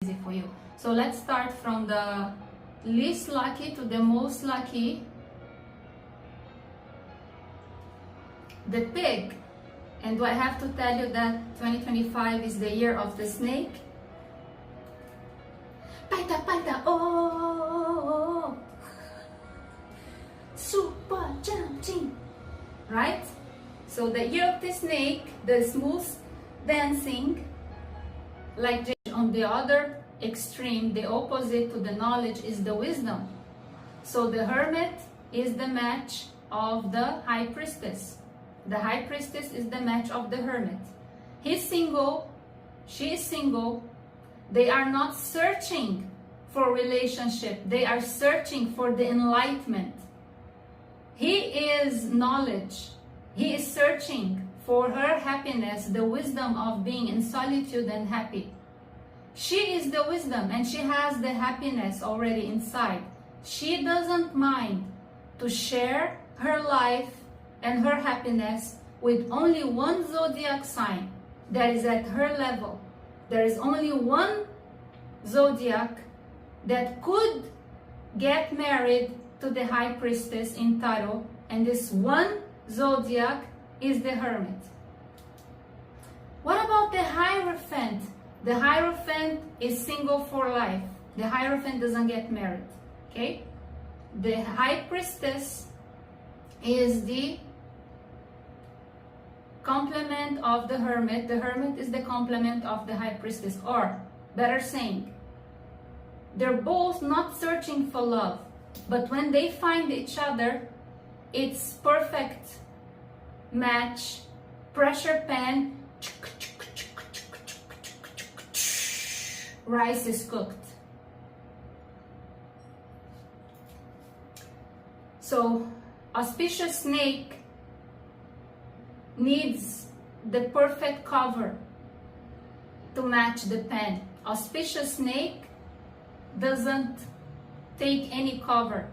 easy for you. So let's start from the least lucky to the most lucky. The pig. And do I have to tell you that 2025 is the year of the snake? Paita, paita, oh, super jumping, right? So the year of the snake, the smooth dancing, like on the other extreme, the opposite to the knowledge is the wisdom. So the hermit is the match of the high priestess. The high priestess is the match of the hermit. He's single, she is single. They are not searching for relationship. They are searching for the enlightenment. He is knowledge. He is searching for her happiness, the wisdom of being in solitude and happy. She is the wisdom and she has the happiness already inside. She doesn't mind to share her life and her happiness with only one zodiac sign that is at her level. There is only one zodiac that could get married to the high priestess in tarot, and this one zodiac is the hermit. What about the Hierophant? The Hierophant is single for life. The Hierophant doesn't get married. Okay? The high priestess is the complement of the hermit. The hermit is the complement of the high priestess, or better saying, they're both not searching for love, but when they find each other, it's perfect match, pressure pan, rice is cooked. So auspicious snake needs the perfect cover to match the pen. Auspicious snake doesn't take any cover.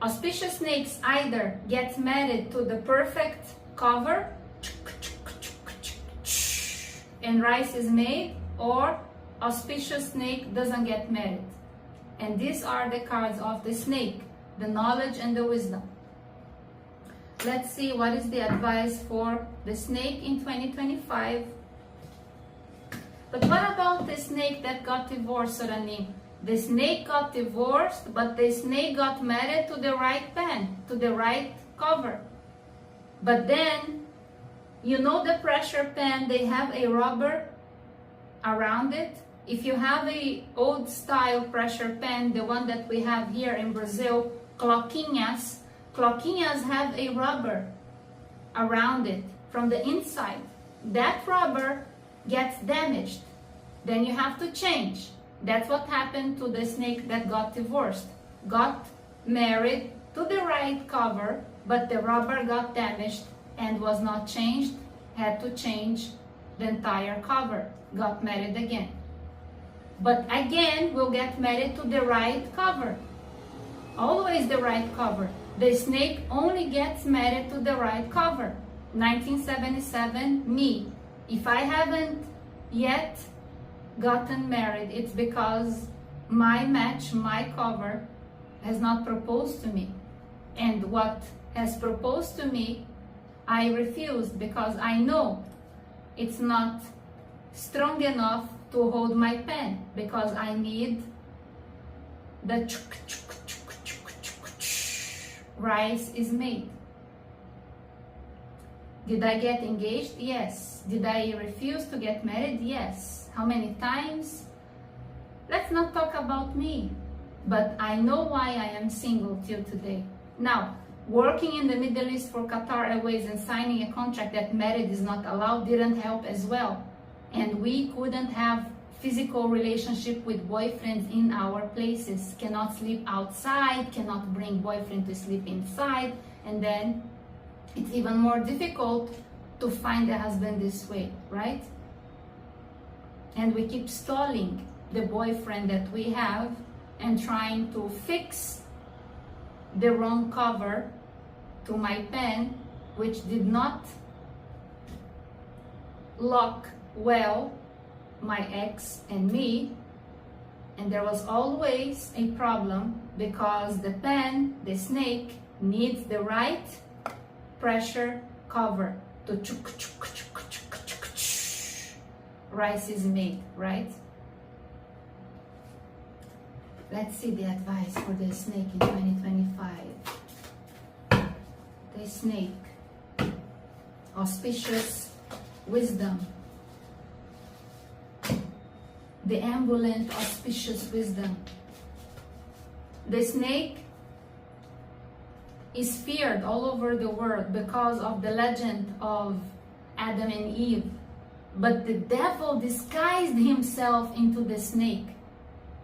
Auspicious snakes either get married to the perfect cover and rice is made, or auspicious snake doesn't get married. And these are the cards of the snake, the knowledge and the wisdom. Let's see what is the advice for the snake in 2025. But what about the snake that got divorced, Sorani? The snake got divorced, but the snake got married to the right pen, to the right cover. But then, you know the pressure pen, they have a rubber around it. If you have a old style pressure pen, the one that we have here in Brazil, cloquinhas have a rubber around it from the inside. That rubber gets damaged. Then you have to change. That's what happened to the snake that got divorced. Got married to the right cover, but the rubber got damaged and was not changed. Had to change the entire cover. Got married again. But again, we'll get married to the right cover. Always the right cover. The snake only gets married to the right cover. 1977, me. If I haven't yet gotten married, it's because my match, my cover, has not proposed to me. And what has proposed to me, I refused because I know it's not strong enough to hold my pen, because I need the rice is made. Did I get engaged? Yes. Did I refuse to get married? Yes. How many times? Let's not talk about me, but I know why I am single till today. Now, working in the Middle East for Qatar Airways and signing a contract that marriage is not allowed didn't help as well. And we couldn't have physical relationship with boyfriends in our places. Cannot sleep outside, cannot bring boyfriend to sleep inside, and then it's even more difficult to find a husband this way, right? And we keep stalling the boyfriend that we have and trying to fix the wrong cover to my pen, which did not lock well my ex and me, And there was always a problem because the pen, the snake, needs the right pressure cover to rice is made, right? Let's see the advice for the snake in 2025. The snake, auspicious wisdom. The ambulant auspicious wisdom. The snake is feared all over the world because of the legend of Adam and Eve. But the devil disguised himself into the snake.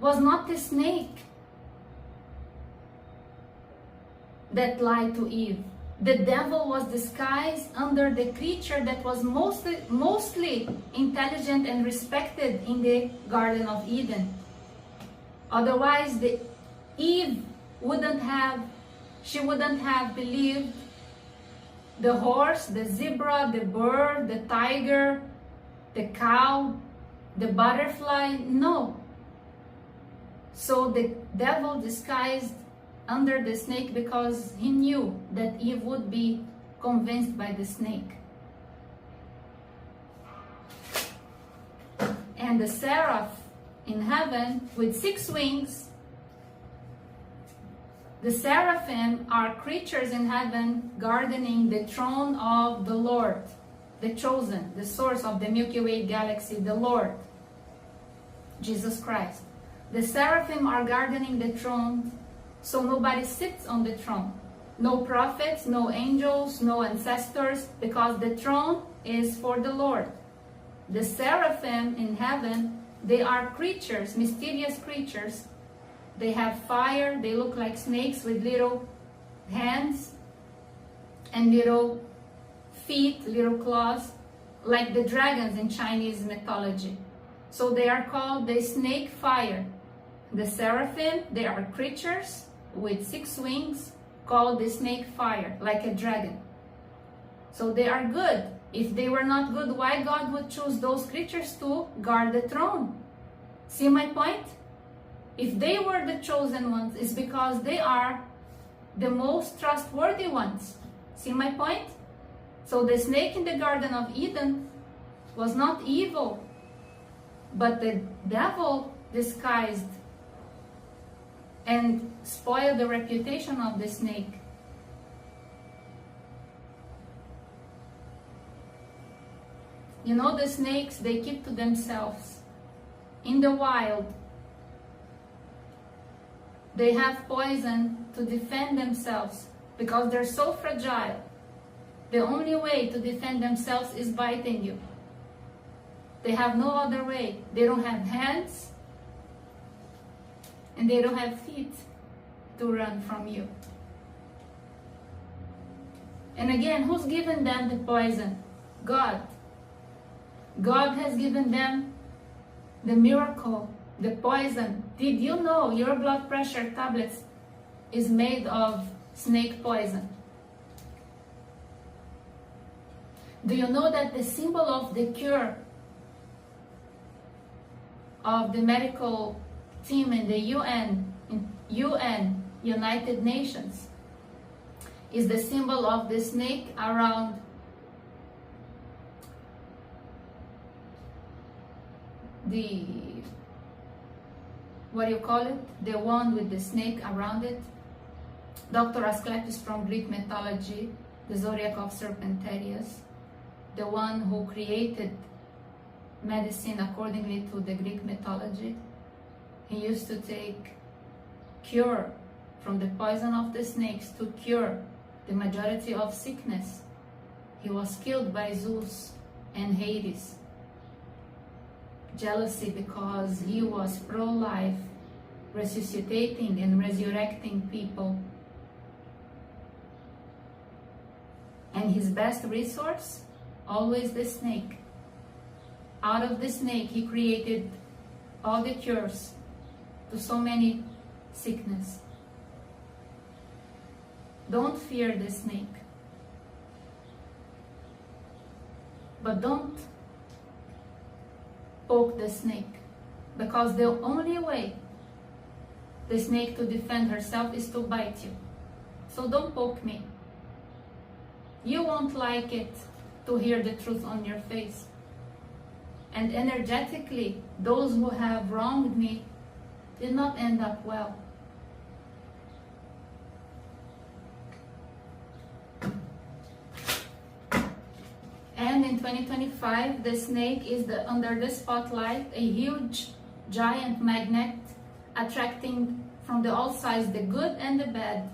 Was not the snake that lied to Eve. The devil was disguised under the creature that was mostly intelligent and respected in the Garden of Eden. Otherwise, Eve wouldn't have believed the horse, the zebra, the bird, the tiger, the cow, the butterfly. No. So the devil disguised under the snake because he knew that Eve would be convinced by the snake. And the seraph in heaven with 6 wings, the seraphim are creatures in heaven gardening the throne of the Lord, the chosen, the source of the Milky Way galaxy, the Lord, Jesus Christ. The seraphim are gardening the throne, so nobody sits on the throne. No prophets, no angels, no ancestors, because the throne is for the Lord. The seraphim in heaven, they are creatures, mysterious creatures. They have fire, they look like snakes with little hands and little feet, little claws, like the dragons in Chinese mythology. So they are called the snake fire. The seraphim, they are creatures with 6 wings called the snake fire, like a dragon. So they are good. If they were not good, why God would choose those creatures to guard the throne? See my point? If they were the chosen ones, it's because they are the most trustworthy ones. See my point? So the snake in the Garden of Eden was not evil, but the devil disguised and spoiled the reputation of the snake. You know, the snakes, they keep to themselves. In the wild, they have poison to defend themselves because they're so fragile. The only way to defend themselves is biting you. They have no other way. They don't have hands and they don't have feet to run from you. And again, who's given them the poison? God. God has given them the miracle, the poison. Did you know your blood pressure tablets is made of snake poison? Do you know that the symbol of the cure of the medical team in the UN, United Nations, is the symbol of the snake around the, what do you call it? The one with the snake around it. Dr. Asclepius from Greek mythology, the zodiac of Serpentarius, the one who created medicine accordingly to the Greek mythology. He used to take cure from the poison of the snakes to cure the majority of sickness. He was killed by Zeus and Hades. Jealousy because he was pro-life, resuscitating and resurrecting people. And his best resource? Always the snake. Out of the snake, he created all the cures to so many sickness. Don't fear the snake. But don't poke the snake, because the only way the snake to defend herself is to bite you. So don't poke me. You won't like it to hear the truth on your face. And energetically, those who have wronged me did not end up well. And in 2025, the snake is under the spotlight, a huge, giant magnet attracting from the all sides the good and the bad.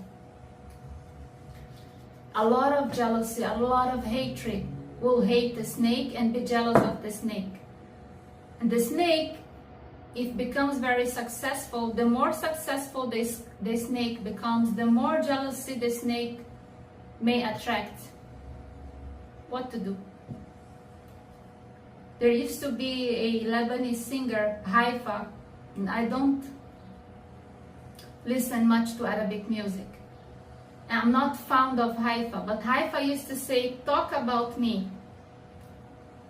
A lot of jealousy, a lot of hatred will hate the snake and be jealous of the snake. And the snake, if it becomes very successful, the more successful the snake becomes, the more jealousy the snake may attract. What to do? There used to be a Lebanese singer, Haifa, and I don't listen much to Arabic music. I'm not fond of Haifa, but Haifa used to say, talk about me.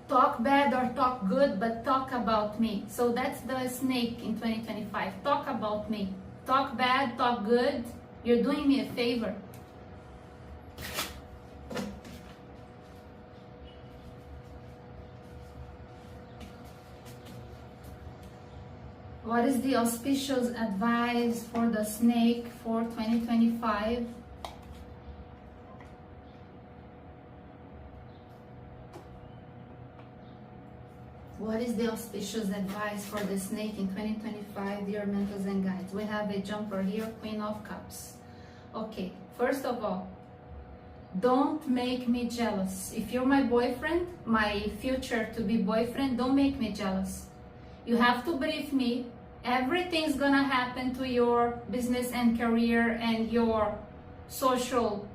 Talk bad or talk good, but talk about me. So that's the snake in 2025. Talk about me. Talk bad, talk good. You're doing me a favor. What is the auspicious advice for the snake for 2025? What is the auspicious advice for the snake in 2025, dear mentors and guides? We have a jumper here, Queen of Cups. Okay, first of all, don't make me jealous. If you're my boyfriend, my future to be boyfriend, don't make me jealous. You have to brief me. Everything's gonna happen to your business and career and your social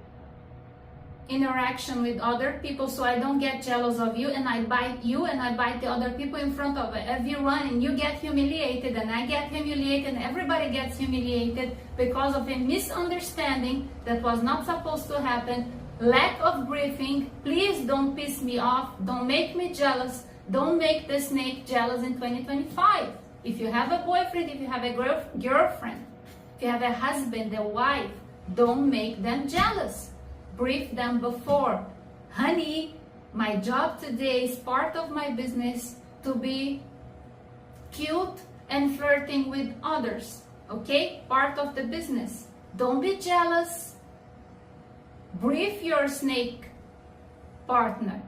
interaction with other people, so I don't get jealous of you and I bite you and I bite the other people in front of everyone and you get humiliated and I get humiliated and everybody gets humiliated because of a misunderstanding that was not supposed to happen, lack of briefing. Please don't piss me off, don't make me jealous, don't make the snake jealous in 2025. If you have a boyfriend, if you have a girlfriend, if you have a husband, a wife, don't make them jealous. Brief them before. Honey, my job today is part of my business to be cute and flirting with others. Okay? Part of the business. Don't be jealous. Brief your snake partner.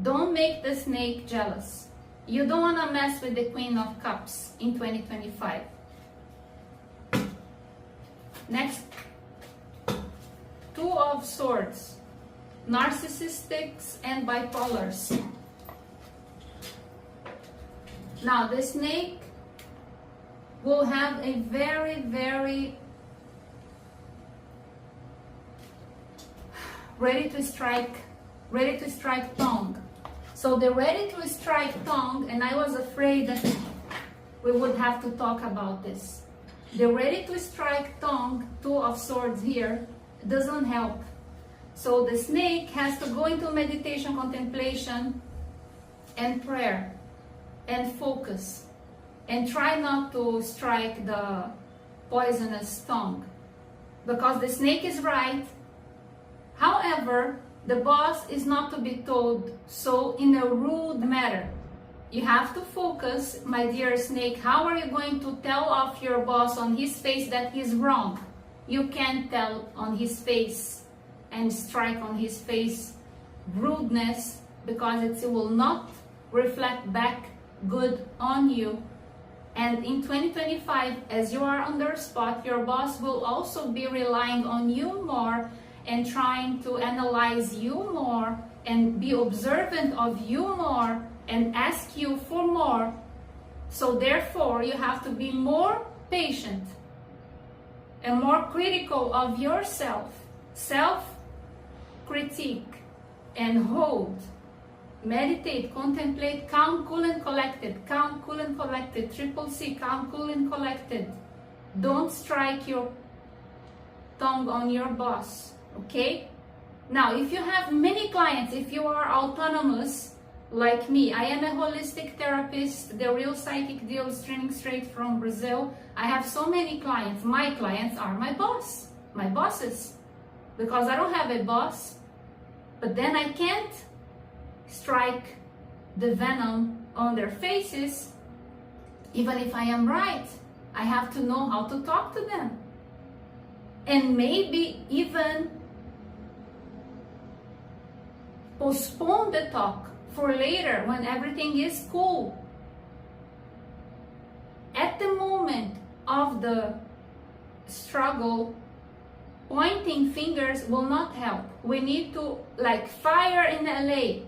Don't make the snake jealous. You don't want to mess with the Queen of Cups in 2025. Next. Two of Swords, narcissistics and bipolars. Now the snake will have a very, very ready to strike tongue. So the ready to strike tongue, and I was afraid that we would have to talk about this. The ready to strike tongue, Two of Swords here, doesn't help. So the snake has to go into meditation, contemplation, and prayer, and focus, and try not to strike the poisonous tongue, because the snake is right. However, the boss is not to be told so in a rude manner. You have to focus, my dear snake. How are you going to tell off your boss on his face that he's wrong? You can't tell on his face and strike on his face rudeness, because it will not reflect back good on you. And in 2025, as you are under spot, your boss will also be relying on you more and trying to analyze you more and be observant of you more and ask you for more. So therefore, you have to be more patient and more critical of yourself, self-critique, and hold, meditate, contemplate, calm, cool, and collected, calm, cool, and collected, triple C, calm, cool, and collected. Don't strike your tongue on your boss, okay? Now, if you have many clients, if you are autonomous, like me. I am a holistic therapist, the real psychic deal, streaming straight from Brazil. I have so many clients. My clients are my boss, my bosses, because I don't have a boss. But then I can't strike the venom on their faces. Even if I am right, I have to know how to talk to them. And maybe even postpone the talk for later when everything is cool. At the moment of the struggle, pointing fingers will not help. We need to, like fire in LA.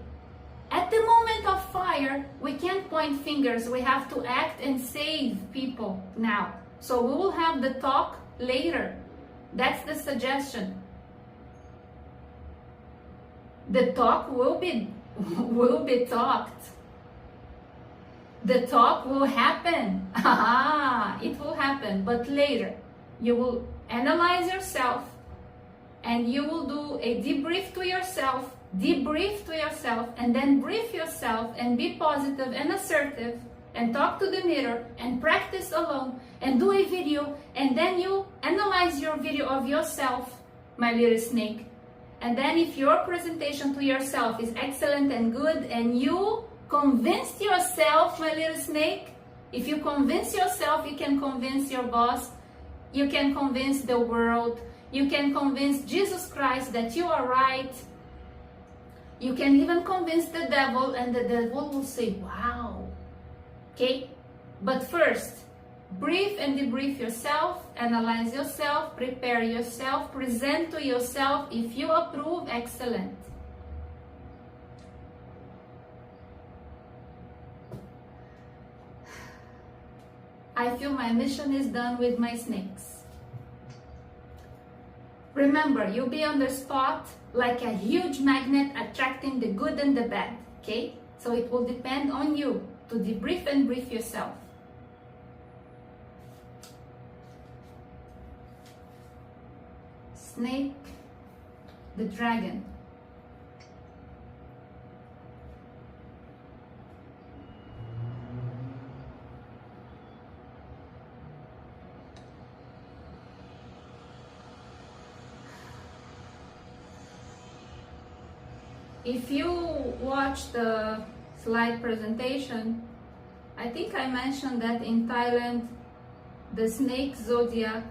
At the moment of fire, we can't point fingers. We have to act and save people now. So we will have the talk later. That's the suggestion. The talk will be talked. The talk will happen. It will happen, but later. You will analyze yourself and you will do a debrief to yourself, and then brief yourself and be positive and assertive and talk to the mirror and practice alone and do a video, and then you analyze your video of yourself, my little snake. And then if your presentation to yourself is excellent and good and you convinced yourself, my little snake, if you convince yourself, you can convince your boss, you can convince the world, you can convince Jesus Christ that you are right. You can even convince the devil, and the devil will say, wow. Okay? But first, brief and debrief yourself, analyze yourself, prepare yourself, present to yourself. If you approve, excellent. I feel my mission is done with my snakes. Remember, you'll be on the spot like a huge magnet attracting the good and the bad, okay? So it will depend on you to debrief and brief yourself. Snake, the dragon. If you watch the slide presentation, I think I mentioned that in Thailand, the snake zodiac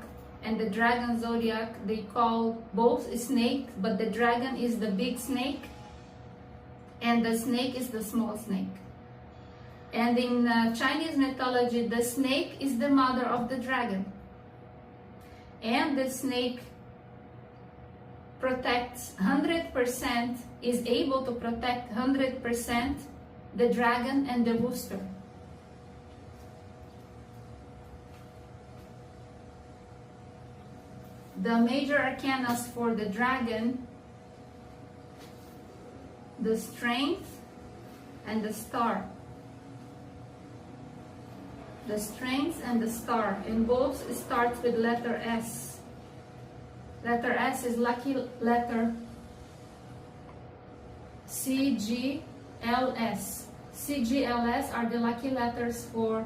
and the dragon zodiac, they call both snake, but the dragon is the big snake and the snake is the small snake. And in Chinese mythology, the snake is the mother of the dragon. And the snake protects 100%, is able to protect 100% the dragon and the rooster. The major arcanas for the dragon, the strength and the star. The strength and the star, and both starts with letter S. Letter S is lucky letter. CGLS. CGLS are the lucky letters for